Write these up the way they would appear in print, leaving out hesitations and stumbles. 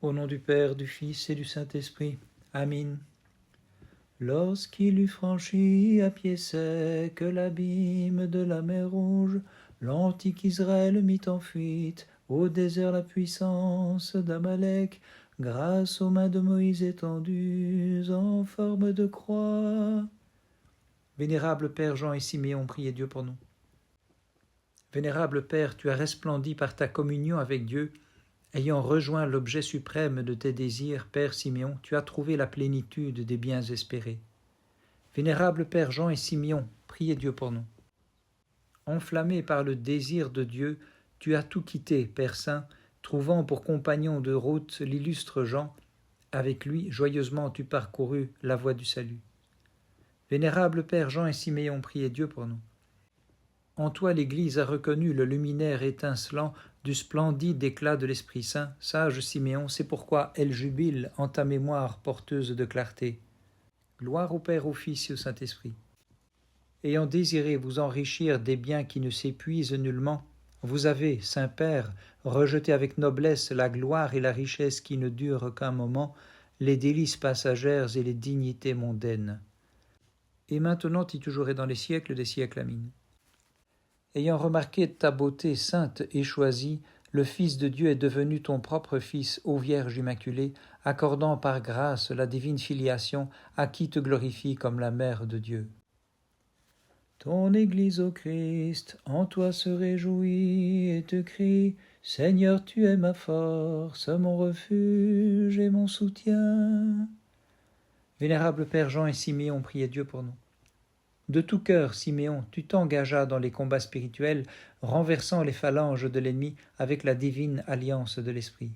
Au nom du Père, du Fils et du Saint-Esprit. Amen. Lorsqu'il eut franchi à pied sec l'abîme de la mer Rouge, l'antique Israël mit en fuite au désert la puissance d'Amalek, grâce aux mains de Moïse étendues en forme de croix. Vénérable Père Jean et Siméon, priez Dieu pour nous. Vénérable Père, tu as resplendi par ta communion avec Dieu. Ayant rejoint l'objet suprême de tes désirs, Père Siméon, tu as trouvé la plénitude des biens espérés. Vénérable Père Jean et Siméon, priez Dieu pour nous. Enflammé par le désir de Dieu, tu as tout quitté, Père Saint, trouvant pour compagnon de route l'illustre Jean. Avec lui, joyeusement, tu parcourus la voie du salut. Vénérable Père Jean et Siméon, priez Dieu pour nous. En toi l'Église a reconnu le luminaire étincelant du splendide éclat de l'Esprit Saint. Sage Siméon, c'est pourquoi elle jubile en ta mémoire porteuse de clarté. Gloire au Père, au Fils et au Saint-Esprit. Ayant désiré vous enrichir des biens qui ne s'épuisent nullement, vous avez, Saint-Père, rejeté avec noblesse la gloire et la richesse qui ne durent qu'un moment, les délices passagères et les dignités mondaines. Et maintenant et toujours et dans les siècles des siècles. Amen. Ayant remarqué ta beauté sainte et choisie, le Fils de Dieu est devenu ton propre Fils, ô Vierge Immaculée, accordant par grâce la divine filiation à qui te glorifie comme la Mère de Dieu. Ton Église, ô Christ, en toi se réjouit et te crie, Seigneur, tu es ma force, mon refuge et mon soutien. Vénérable Père Jean et Siméon, priez Dieu pour nous. De tout cœur, Siméon, tu t'engageas dans les combats spirituels, renversant les phalanges de l'ennemi avec la divine alliance de l'Esprit.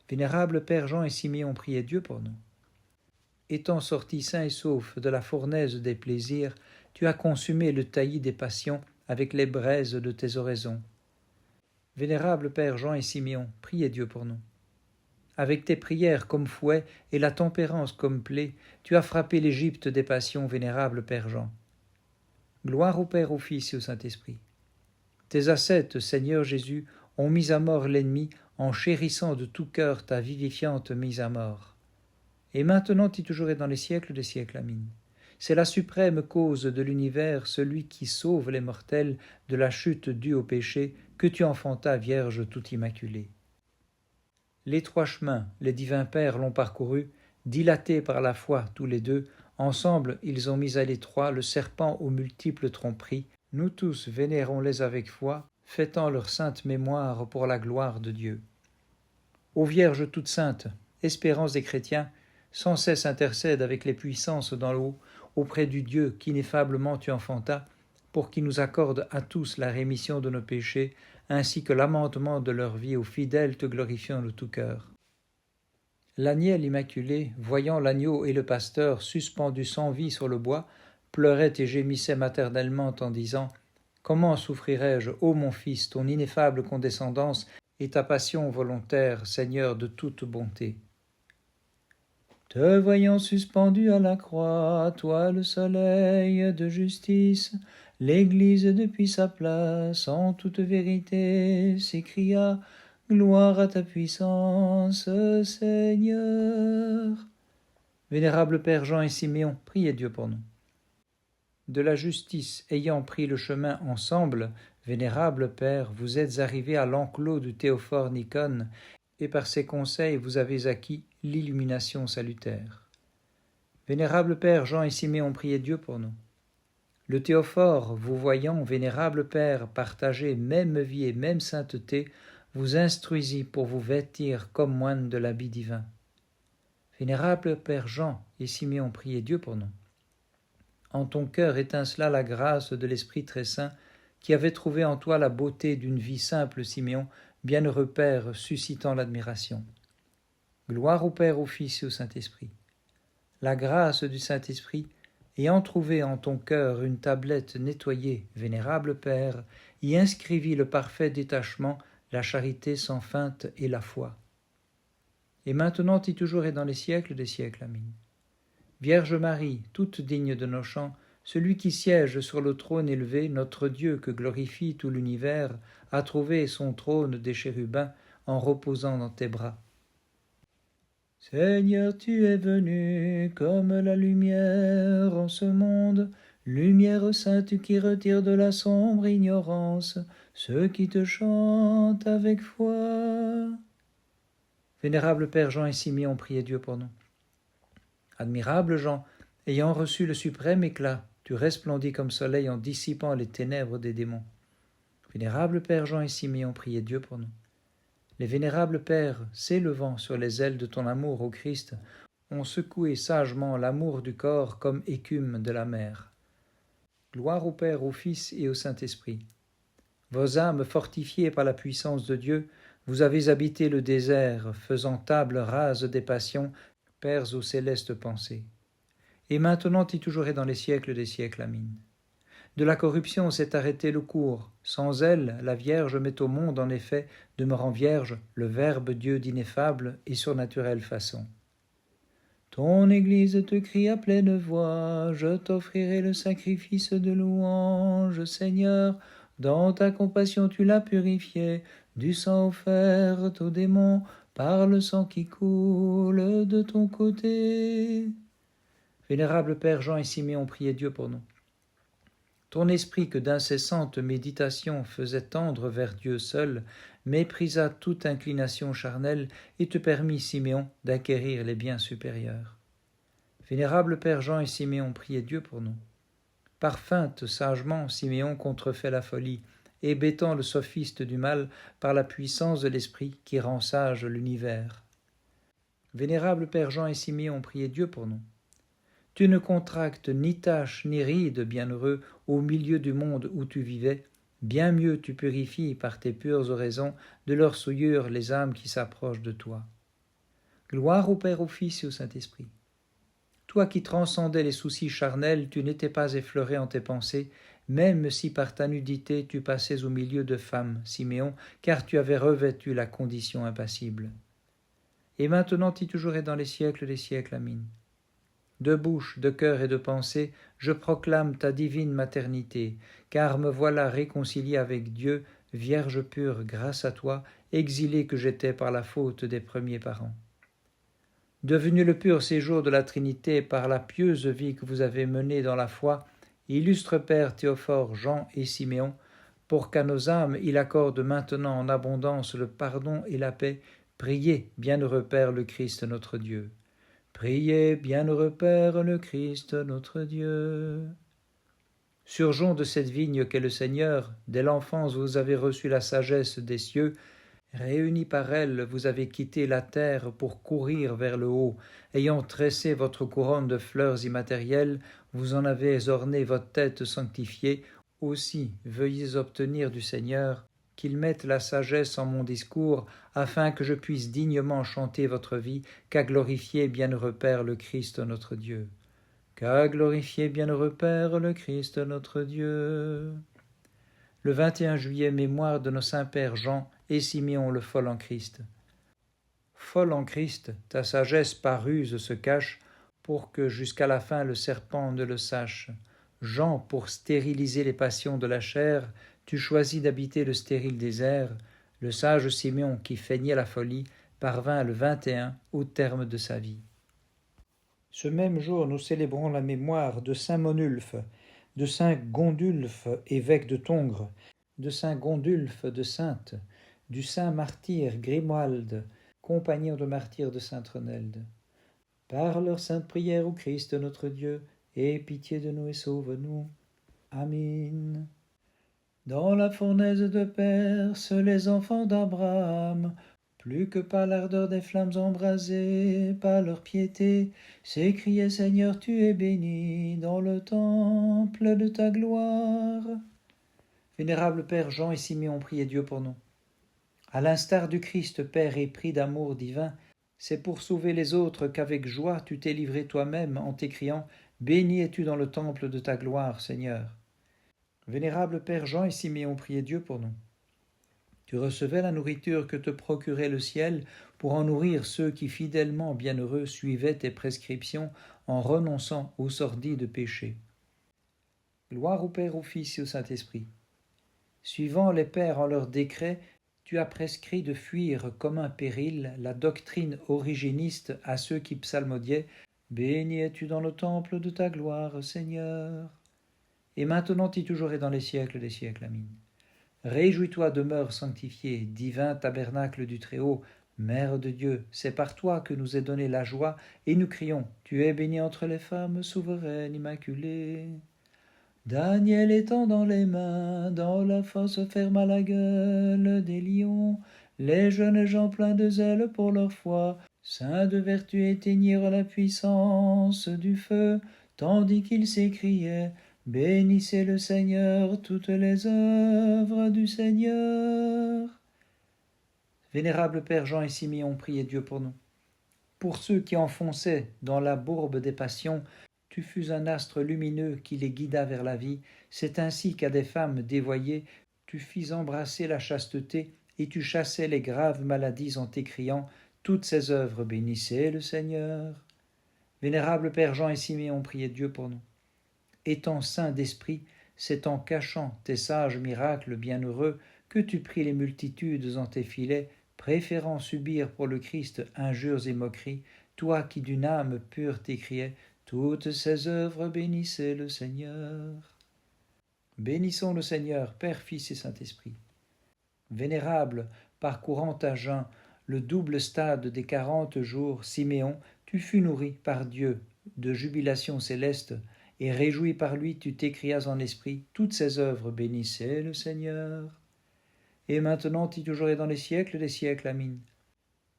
Vénérable Père Jean et Siméon, priez Dieu pour nous. Étant sorti sain et sauf de la fournaise des plaisirs, tu as consumé le taillis des passions avec les braises de tes oraisons. Vénérable Père Jean et Siméon, priez Dieu pour nous. Avec tes prières comme fouet et la tempérance comme plaie, tu as frappé l'Égypte des passions, vénérable Père Jean. Gloire au Père, au Fils et au Saint-Esprit. Tes ascètes, Seigneur Jésus, ont mis à mort l'ennemi en chérissant de tout cœur ta vivifiante mise à mort. Et maintenant et toujours et dans les siècles des siècles. Amen. C'est la suprême cause de l'univers, celui qui sauve les mortels de la chute due au péché, que tu enfantas, Vierge tout immaculée. Les trois chemins, les divins pères l'ont parcouru, dilatés par la foi tous les deux, ensemble ils ont mis à l'étroit le serpent aux multiples tromperies. Nous tous vénérons-les avec foi, fêtant leur sainte mémoire pour la gloire de Dieu. Ô Vierge toute sainte, espérance des chrétiens, sans cesse intercède avec les puissances dans l'eau, auprès du Dieu qu'ineffablement tu enfantas, pour qu'il nous accorde à tous la rémission de nos péchés, ainsi que l'amendement de leur vie aux fidèles te glorifiant de tout cœur. L'Agnelle immaculée, voyant l'agneau et le pasteur suspendus sans vie sur le bois, pleurait et gémissait maternellement en disant « Comment souffrirais-je, ô mon Fils, ton ineffable condescendance et ta passion volontaire, Seigneur de toute bonté ?» Te voyant suspendu à la croix, toi le soleil de justice, l'Église depuis sa place, en toute vérité, s'écria « Gloire à ta puissance, Seigneur !» Vénérable Père Jean et Siméon, priez Dieu pour nous. De la justice ayant pris le chemin ensemble, Vénérable Père, vous êtes arrivés à l'enclos du Théophore Nicône, et par ses conseils vous avez acquis l'illumination salutaire. Vénérable Père Jean et Siméon, priez Dieu pour nous. Le Théophore, vous voyant, Vénérable Père, partager même vie et même sainteté, vous instruisit pour vous vêtir comme moine de l'habit divin. Vénérable Père Jean et Siméon, priez Dieu pour nous. En ton cœur étincela la grâce de l'Esprit très saint, qui avait trouvé en toi la beauté d'une vie simple, Siméon, bienheureux Père, suscitant l'admiration. Gloire au Père, au Fils et au Saint-Esprit. La grâce du Saint-Esprit, ayant trouvé en ton cœur une tablette nettoyée, Vénérable Père, y inscrivit le parfait détachement, la charité sans feinte et la foi. Et maintenant et toujours et dans les siècles des siècles. Amen. Vierge Marie, toute digne de nos chants, celui qui siège sur le trône élevé, notre Dieu que glorifie tout l'univers, a trouvé son trône des chérubins en reposant dans tes bras. Seigneur, tu es venu comme la lumière en ce monde, lumière sainte qui retire de la sombre ignorance ceux qui te chantent avec foi. Vénérable Père Jean et Simeon, priez Dieu pour nous. Admirable Jean, ayant reçu le suprême éclat, tu resplendis comme soleil en dissipant les ténèbres des démons. Vénérable Père Jean et Simeon, priez Dieu pour nous. Les vénérables pères, s'élevant sur les ailes de ton amour au Christ, ont secoué sagement l'amour du corps comme écume de la mer. Gloire au Père, au Fils et au Saint-Esprit. Vos âmes fortifiées par la puissance de Dieu, vous avez habité le désert, faisant table rase des passions, pères aux célestes pensées. Et maintenant et toujours et dans les siècles des siècles. Amin. De la corruption s'est arrêté le cours. Sans elle, la Vierge met au monde, en effet, demeurant vierge, le Verbe Dieu d'ineffable et surnaturelle façon. Ton Église te crie à pleine voix, je t'offrirai le sacrifice de louange, Seigneur. Dans ta compassion tu l'as purifié, du sang offert aux démons, par le sang qui coule de ton côté. Vénérable Père Jean et Siméon, priez Dieu pour nous. Ton esprit que d'incessantes méditations faisait tendre vers Dieu seul, méprisa toute inclination charnelle et te permit, Siméon, d'acquérir les biens supérieurs. Vénérable Père Jean et Siméon, priez Dieu pour nous. Par feinte, sagement, Siméon contrefait la folie, hébétant le sophiste du mal par la puissance de l'esprit qui rend sage l'univers. Vénérable Père Jean et Siméon, priez Dieu pour nous. Tu ne contractes ni taches ni rides, bienheureux, au milieu du monde où tu vivais. Bien mieux tu purifies par tes pures oraisons de leur souillure les âmes qui s'approchent de toi. Gloire au Père, au Fils et au Saint-Esprit. Toi qui transcendais les soucis charnels, tu n'étais pas effleuré en tes pensées, même si par ta nudité tu passais au milieu de femmes, Siméon, car tu avais revêtu la condition impassible. Et maintenant et toujours et dans les siècles des siècles. Amin. De bouche, de cœur et de pensée, je proclame ta divine maternité, car me voilà réconcilié avec Dieu, Vierge pure grâce à toi, exilé que j'étais par la faute des premiers parents. Devenu le pur séjour de la Trinité par la pieuse vie que vous avez menée dans la foi, illustre Père Théophore, Jean et Siméon, pour qu'à nos âmes il accorde maintenant en abondance le pardon et la paix, priez, bienheureux Père le Christ notre Dieu. Priez, bienheureux Père, le Christ, notre Dieu. Surgeons de cette vigne qu'est le Seigneur, dès l'enfance vous avez reçu la sagesse des cieux, réunis par elle, vous avez quitté la terre pour courir vers le haut, ayant tressé votre couronne de fleurs immatérielles, vous en avez orné votre tête sanctifiée, aussi veuillez obtenir du Seigneur qu'il mette la sagesse en mon discours, afin que je puisse dignement chanter votre vie, qu'a glorifié bienheureux Père le Christ notre Dieu. Qu'a glorifié bienheureux Père le Christ notre Dieu. Le 21 juillet, mémoire de nos saints pères Jean et Siméon le fol en Christ. Fol en Christ, ta sagesse par ruse se cache, pour que jusqu'à la fin le serpent ne le sache. Jean, pour stériliser les passions de la chair, tu choisis d'habiter le stérile désert. Le sage Siméon, qui feignait la folie, parvint le 21 au terme de sa vie. Ce même jour, nous célébrons la mémoire de saint Monulphe, de saint Gondulphe, évêque de Tongres, de saint Gondulphe de Saintes, du saint martyr Grimoald, compagnon de martyrs de sainte Renelde. Par leur sainte prière au Christ notre Dieu, aie pitié de nous et sauve-nous. Amen. Dans la fournaise de Perse, les enfants d'Abraham, plus que par l'ardeur des flammes embrasées, par leur piété, s'écriaient Seigneur, tu es béni dans le temple de ta gloire. Vénérable Père Jean et Siméon, priez Dieu pour nous. À l'instar du Christ, Père épris d'amour divin, c'est pour sauver les autres qu'avec joie tu t'es livré toi-même en t'écriant « Béni es-tu dans le temple de ta gloire, Seigneur ». Vénérable Père Jean et Siméon, priez Dieu pour nous. Tu recevais la nourriture que te procurait le ciel pour en nourrir ceux qui fidèlement bienheureux suivaient tes prescriptions en renonçant aux sordides péchés. Gloire au Père, au Fils et au Saint-Esprit. Suivant les pères en leurs décrets, tu as prescrit de fuir comme un péril la doctrine origéniste à ceux qui psalmodiaient « Béni es-tu dans le temple de ta gloire, Seigneur !» Et maintenant et toujours et dans les siècles des siècles. Amin. Réjouis-toi, demeure sanctifiée, divin tabernacle du Très-Haut, Mère de Dieu, c'est par toi que nous est donnée la joie, et nous crions, tu es bénie entre les femmes, souveraine, immaculée. Daniel étant dans les mains, dans la fosse ferma la gueule des lions, les jeunes gens pleins de zèle pour leur foi, saints de vertu éteignirent la puissance du feu, tandis qu'ils s'écriaient « Bénissez le Seigneur, toutes les œuvres du Seigneur !» Vénérable Père Jean et Siméon, priez Dieu pour nous. Pour ceux qui enfonçaient dans la bourbe des passions, tu fus un astre lumineux qui les guida vers la vie. C'est ainsi qu'à des femmes dévoyées, tu fis embrasser la chasteté et tu chassais les graves maladies en t'écriant « Toutes ces œuvres bénissez le Seigneur !» Vénérable Père Jean et Siméon, priez Dieu pour nous. Étant saint d'esprit, c'est en cachant tes sages miracles bienheureux que tu pris les multitudes en tes filets, préférant subir pour le Christ injures et moqueries, toi qui d'une âme pure t'écriais « Toutes ces œuvres bénissez le Seigneur !» Bénissons le Seigneur, Père, Fils et Saint-Esprit. Vénérable, parcourant à jeun le double stade des 40 jours, Siméon, tu fus nourri par Dieu de jubilation céleste, et réjoui par lui, tu t'écrias en esprit, toutes ces œuvres bénissez le Seigneur. Et maintenant, et toujours et dans les siècles des siècles, Amin.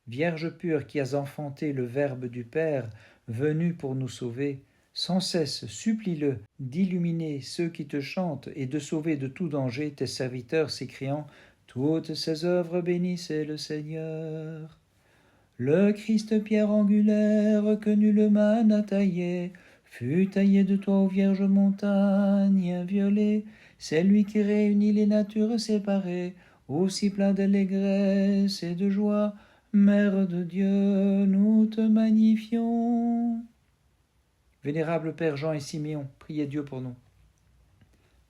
Vierge pure qui as enfanté le Verbe du Père, venu pour nous sauver, sans cesse supplie-le d'illuminer ceux qui te chantent et de sauver de tout danger tes serviteurs, s'écriant « Toutes ces œuvres bénissez le Seigneur !» Le Christ pierre angulaire que nulle main n'a taillé, fut taillé de toi, ô Vierge montagne inviolée, c'est lui qui réunit les natures séparées, aussi plein d'allégresse et de joie, Mère de Dieu, nous te magnifions. Vénérable Père Jean et Siméon, priez Dieu pour nous.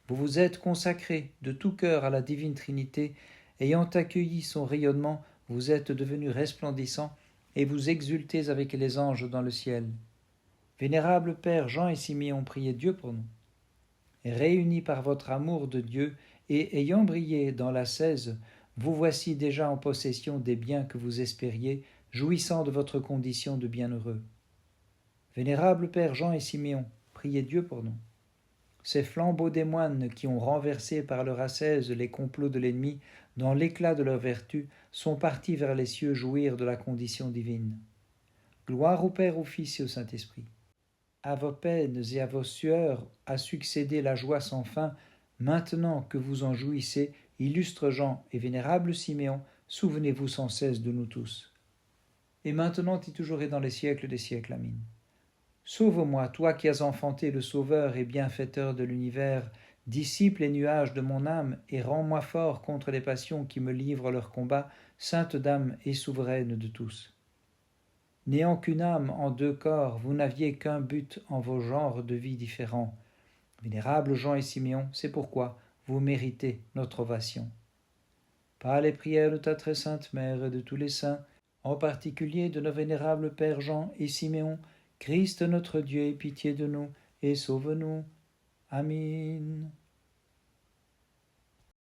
Vous vous êtes consacrés de tout cœur à la divine Trinité, ayant accueilli son rayonnement, vous êtes devenus resplendissants et vous exultez avec les anges dans le ciel. Vénérable Père Jean et Siméon, priez Dieu pour nous. Réunis par votre amour de Dieu et ayant brillé dans l'ascèse, vous voici déjà en possession des biens que vous espériez, jouissant de votre condition de bienheureux. Vénérable Père Jean et Siméon, priez Dieu pour nous. Ces flambeaux des moines qui ont renversé par leur ascèse les complots de l'ennemi, dans l'éclat de leur vertu, sont partis vers les cieux jouir de la condition divine. Gloire au Père, au Fils et au Saint-Esprit. À vos peines et à vos sueurs a succédé la joie sans fin. Maintenant que vous en jouissez, illustre Jean et vénérable Siméon, souvenez-vous sans cesse de nous tous. Et maintenant et toujours et dans les siècles des siècles. Amin. Sauve-moi, toi qui as enfanté le Sauveur et bienfaiteur de l'univers, dissipe les nuages de mon âme et rends-moi fort contre les passions qui me livrent leur combat, sainte dame et souveraine de tous. N'ayant qu'une âme en deux corps, vous n'aviez qu'un but en vos genres de vie différents. Vénérables Jean et Siméon, c'est pourquoi vous méritez notre ovation. Par les prières de ta très sainte Mère et de tous les saints, en particulier de nos vénérables Pères Jean et Siméon, Christ notre Dieu, aie pitié de nous et sauve-nous. Amin.